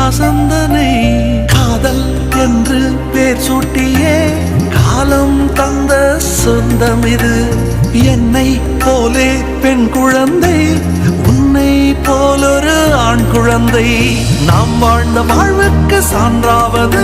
வசந்தனை காதல் என்று பேர் சூட்டியே காலம் தந்த சொந்தம் இது. என்னை போலே பெண் குழந்தை, உன்னை போலொரு ஆண் குழந்தை. நாம் வாழ்ந்த வாழ்வுக்கு சான்றாவது